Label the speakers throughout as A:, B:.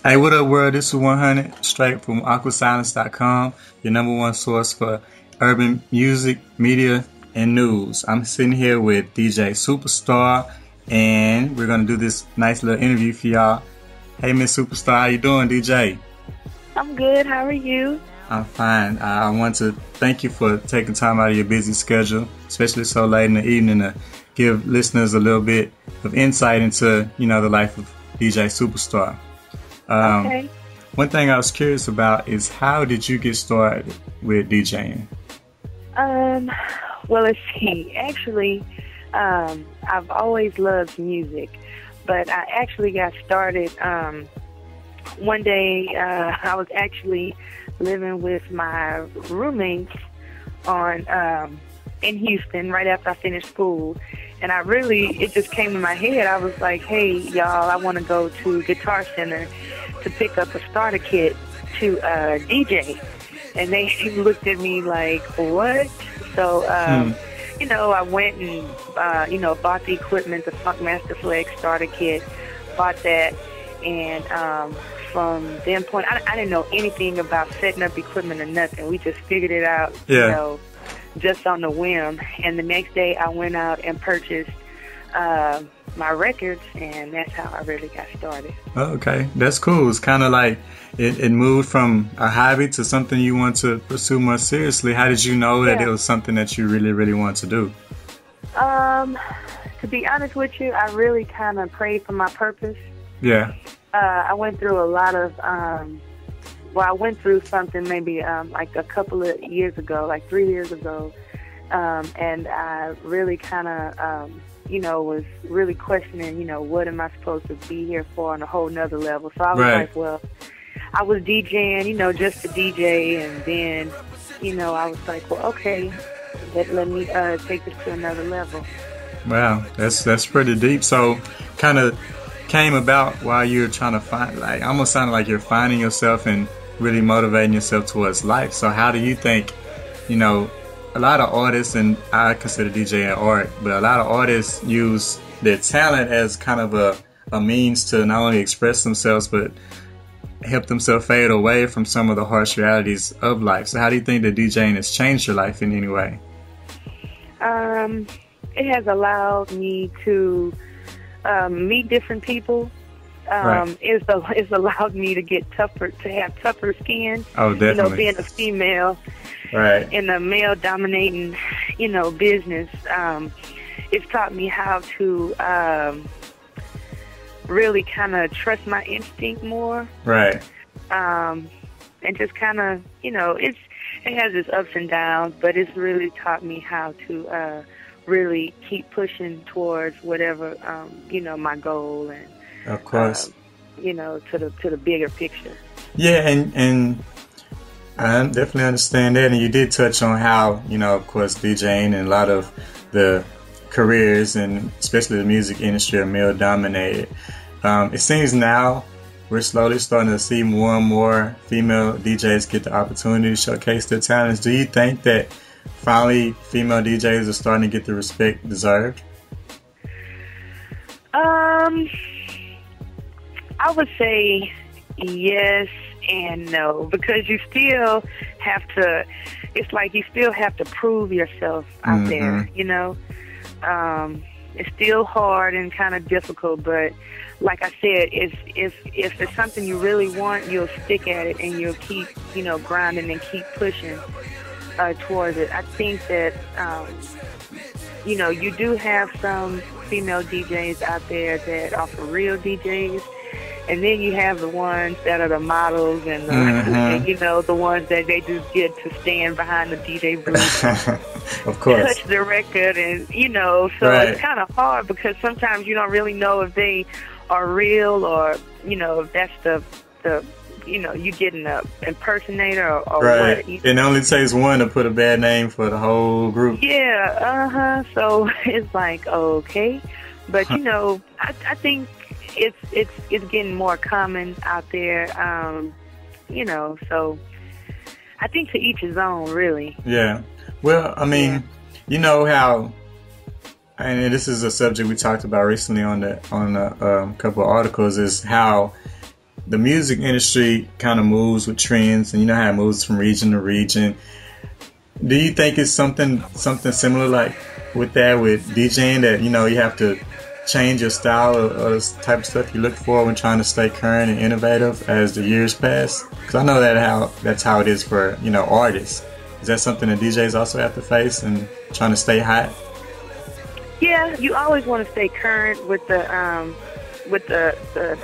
A: Hey, what up, world? This is OneHunnidt, straight from aquasilence.com, your number one source for urban music, media, and news. I'm sitting here with DJ Supastar, and we're gonna do this nice little interview for y'all. Hey, Miss Superstar, how you doing, DJ?
B: I'm good. How are you?
A: I'm fine. I want to thank you for taking time out of your busy schedule, especially so late in the evening, to give listeners a little bit of insight into, the life of DJ Supastar.
B: Okay.
A: One thing I was curious about is, how did you get started with DJing?
B: Well, let's see. Actually, I've always loved music, but I actually got started one day. I was actually living with my roommates in Houston right after I finished school. And it just came to my head. I was like, hey, y'all, I want to go to Guitar Center to pick up a starter kit to DJ. And they looked at me like, what? So, I went and, bought the equipment, the Funkmaster Flex starter kit, bought that. And from then point, I didn't know anything about setting up equipment or nothing. We just figured it out, just on the whim. And the next day I went out and purchased my records, and that's how I really got started.
A: Oh, okay, that's cool. It's kind of like it moved from a hobby to something you want to pursue more seriously. How did you know that it was something that you really, really want to do?
B: To be honest with you, I really kind of prayed for my purpose.
A: Yeah.
B: I went through a lot of, I went through something maybe like a couple of years ago, like 3 years ago, and I really kind of, was really questioning, what am I supposed to be here for on a whole nother level. So I was like, well, I was DJing, just to DJ, and then, I was like, well, okay, let me take this to another level.
A: Wow, that's pretty deep. So kind of came about while you're trying to find, like, almost sounded like you're finding yourself and really motivating yourself towards life. So how do you think, a lot of artists, and I consider DJ an art, but a lot of artists use their talent as kind of a means to not only express themselves, but help themselves fade away from some of the harsh realities of life. So how do you think that DJing has changed your life in any way?
B: It has allowed me to meet different people. It's allowed me to get tougher, to have tougher skin.
A: Oh, definitely.
B: Being a female,
A: right,
B: in a male-dominating, business, it's taught me how to really kind of trust my instinct more.
A: Right.
B: And just kind of, it has its ups and downs, but it's really taught me how to really keep pushing towards whatever, my goal, and
A: of course,
B: to the bigger picture.
A: Yeah, and I definitely understand that. And you did touch on how, of course, DJing and a lot of the careers, and especially the music industry, are male dominated. It seems now we're slowly starting to see more and more female DJs get the opportunity to showcase their talents. Do you think that finally female DJs are starting to get the respect deserved?
B: I would say yes and no, because you still have to, it's like you still have to prove yourself out there, It's still hard and kind of difficult, but like I said, if it's something you really want, you'll stick at it and you'll keep, grinding and keep pushing towards it. I think that, you do have some female DJs out there that are for real DJs, and then you have the ones that are the models and, the ones that they just get to stand behind the DJ booth,
A: of course,
B: touch the record, and so it's kind of hard because sometimes you don't really know if they are real or if that's the you getting an impersonator or
A: right.
B: what.
A: It only takes one to put a bad name for the whole group.
B: Yeah, so it's like, okay, but I think it's getting more common out there. So I think to each his own, really.
A: Yeah. Well, I mean, you know how, and this is a subject we talked about recently on a couple of articles, is how the music industry kind of moves with trends, and you know how it moves from region to region. Do you think it's something similar like with that with DJing, that you know you have to change your style or this type of stuff you look for when trying to stay current and innovative as the years pass? Because I know that's how it is for, you know, artists. Is that something that DJs also have to face and trying to stay hot?
B: Yeah, you always want to stay current with the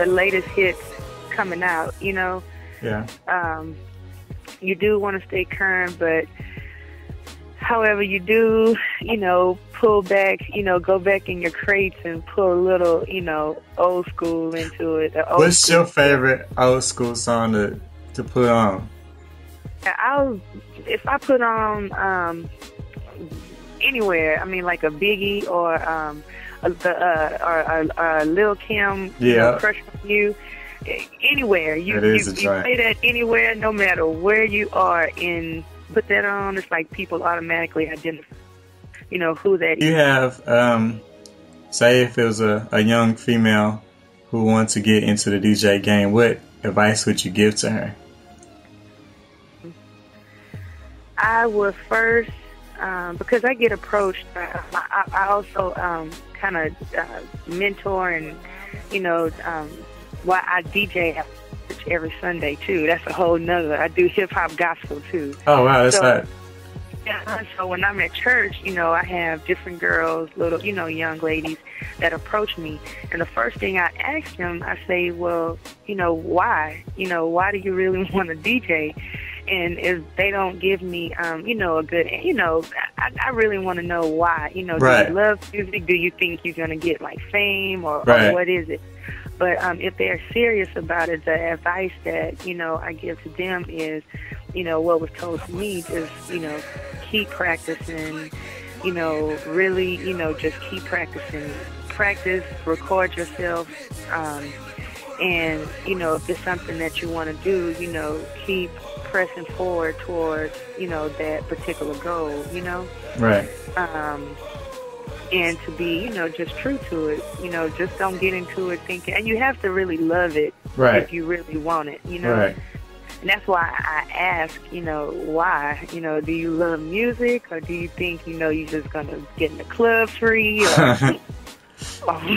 B: latest hits coming out, you know.
A: Yeah.
B: You do want to stay current, but however you do, you know, pull back, you know, go back in your crates and pull a little, you know, old school into it.
A: What's your favorite old school song to put on?
B: If I put on anywhere, I mean, like a Biggie or Lil Kim,
A: yeah,
B: you know, Crush on You, anywhere. You play that anywhere, no matter where you are in. Put that on, it's like people automatically identify, you know, who that is.
A: You have, say if it was a young female who wants to get into the DJ game, what advice would you give to her?
B: I would first, because I get approached, I also kind of mentor and, you know, while I DJ every Sunday too. That's a whole nother. I do hip hop gospel too.
A: Oh wow, that's hot.
B: Yeah, so when I'm at church, you know, I have different girls, little, you know, young ladies that approach me, and the first thing I ask them, I say, well, you know, why? You know, why do you really want to DJ? And if they don't give me, you know, a good, you know, I really want to know why. You know, do you love music? Do you think you're gonna get like fame or what is it? But if they're serious about it, the advice that, you know, I give to them is, you know, what was told to me is, you know, keep practicing, you know, really, you know, just keep practicing. Practice, record yourself, and, you know, if it's something that you want to do, you know, keep pressing forward towards, you know, that particular goal, you know?
A: Right.
B: And to be, you know, just true to it. You know, just don't get into it thinking, and you have to really love it if you really want it, you know.
A: Right.
B: And that's why I ask, you know, why? You know, do you love music, or do you think, you know, you're just going to get in the club free, or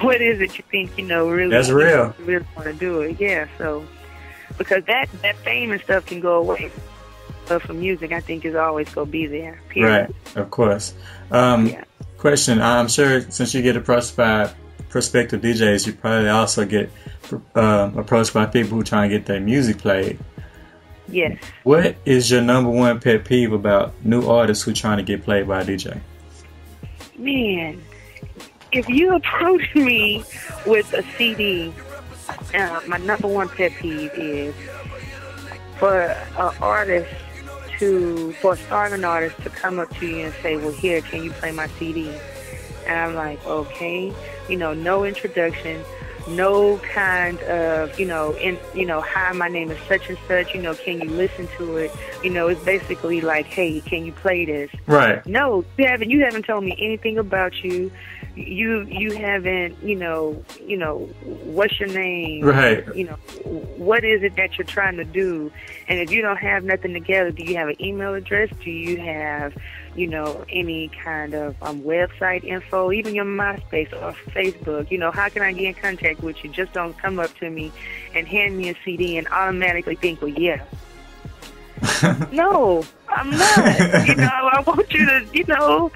B: what is it you think, you know, really,
A: that's real.
B: You really want to do it? Yeah, so, because that fame and stuff can go away. But for music, I think is always going to be there, period.
A: Right, of course. Question, I'm sure since you get approached by prospective DJs, you probably also get approached by people who try and get their music played.
B: Yes.
A: What is your number one pet peeve about new artists who are trying to get played by a DJ?
B: Man, if you approach me with a CD, my number one pet peeve is for an artist for a starving artist to come up to you and say, well, here, can you play my CD? And I'm like, okay, you know, no introduction, no kind of, you know, hi, my name is such and such, you know, can you listen to it? You know, it's basically like, hey, can you play this?
A: Right.
B: No, you haven't told me anything about you. You haven't, you know, what's your name?
A: Right.
B: You know, what is it that you're trying to do? And if you don't have nothing together, do you have an email address? Do you have, you know, any kind of website info, even your MySpace or Facebook? You know, how can I get in contact with you? Just don't come up to me and hand me a CD and automatically think, well, yeah. No, I'm not. You know, I want you to, you know,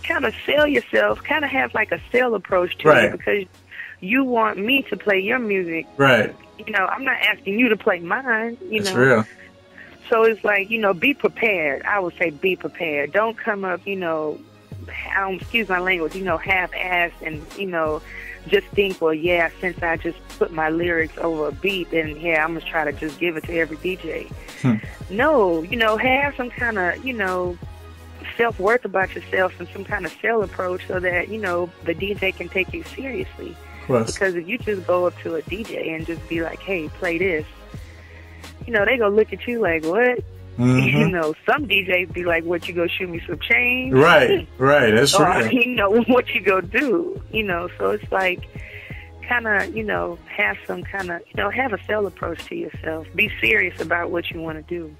B: kind of sell yourself, kind of have like a sale approach to it, because you want me to play your music.
A: Right.
B: You know, I'm not asking you to play mine, you
A: That's
B: know.
A: real.
B: So it's like, you know, be prepared. I would say be prepared. Don't come up, you know, excuse my language, you know, half-assed and, you know, just think, well, yeah, since I just put my lyrics over a beat, then, yeah, I'm going to try to just give it to every DJ. No, you know, have some kind of, you know, self-worth about yourself and some kind of sale approach so that, you know, the DJ can take you seriously. Because if you just go up to a DJ and just be like, hey, play this, you know, they gonna look at you like, what? You know, some DJs be like, what, you go shoot me some change?
A: Right, that's
B: or,
A: right.
B: You know, what you go do? You know, so it's like, kind of, have some kind of, have a sell approach to yourself. Be serious about what you want to do.